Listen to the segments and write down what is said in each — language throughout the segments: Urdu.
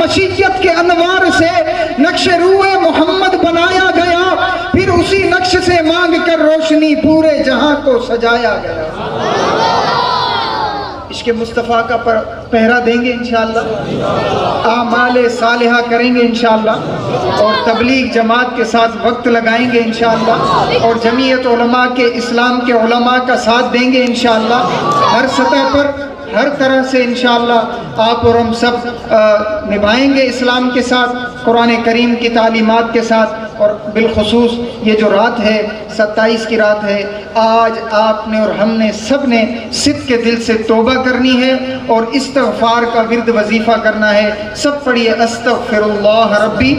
مشیت کے انوار سے نقش روئے محمد بنایا گیا، پھر اسی نقش سے مانگ کر روشنی پورے جہاں کو سجایا گیا۔ عشق مصطفیٰ کا پہرا دیں گے انشاءاللہ، اعمال صالحہ کریں گے انشاءاللہ، اور تبلیغ جماعت کے ساتھ وقت لگائیں گے انشاءاللہ، اور جمعیت علماء کے اسلام کے علماء کا ساتھ دیں گے انشاءاللہ، ہر سطح پر ہر طرح سے انشاءاللہ آپ اور ہم سب نبھائیں گے اسلام کے ساتھ، قرآن کریم کی تعلیمات کے ساتھ۔ اور بالخصوص یہ جو رات ہے 27 کی رات ہے، آج آپ نے اور ہم نے سب نے صدق کے دل سے توبہ کرنی ہے اور استغفار کا ورد وظیفہ کرنا ہے۔ سب پڑھیے استغفر اللہ ربی،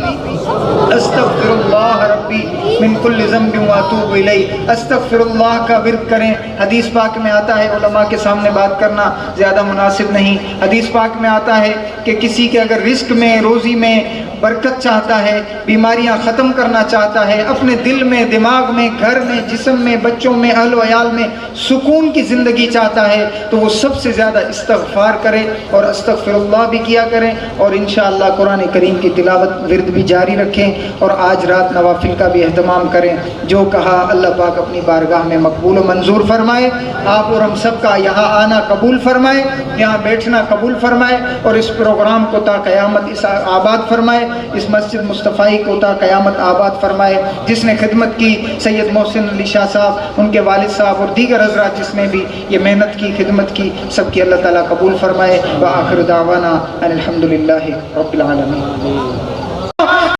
استغفر اللہ ربی من کل ذنب واتوب الیہ۔ استغفر اللہ کا ورد کریں۔ حدیث پاک میں آتا ہے، علماء کے سامنے بات کرنا زیادہ مناسب نہیں، حدیث پاک میں آتا ہے کہ کسی کے اگر رزق میں، روزی میں برکت چاہتا ہے، بیماریاں ختم کرنا چاہتا ہے، اپنے دل میں، دماغ میں، گھر میں، جسم میں، بچوں میں، اہل و عیال میں سکون کی زندگی چاہتا ہے، تو وہ سب سے زیادہ استغفار کرے اور استغفر اللہ بھی کیا کریں، اور انشاءاللہ قرآن کریم کی تلاوت ورد بھی جاری رکھیں، اور آج رات نوافل کا بھی اہتمام کریں۔ جو کہا اللہ پاک اپنی بارگاہ میں مقبول و منظور فرمائے، آپ اور ہم سب کا یہاں آنا قبول فرمائے، یہاں بیٹھنا قبول فرمائے، اور اس پروگرام کو تا قیامت اس آباد فرمائے، اس مسجد مصطفی کو تا قیامت آباد فرمائے۔ جس نے خدمت کی، سید محسن علی شاہ صاحب، ان کے والد صاحب اور دیگر حضرات جس نے بھی یہ محنت کی، خدمت کی، سب کی اللہ تعالیٰ قبول فرمائے۔ وآخر دعوانا ان الحمدللہ رب العالمین۔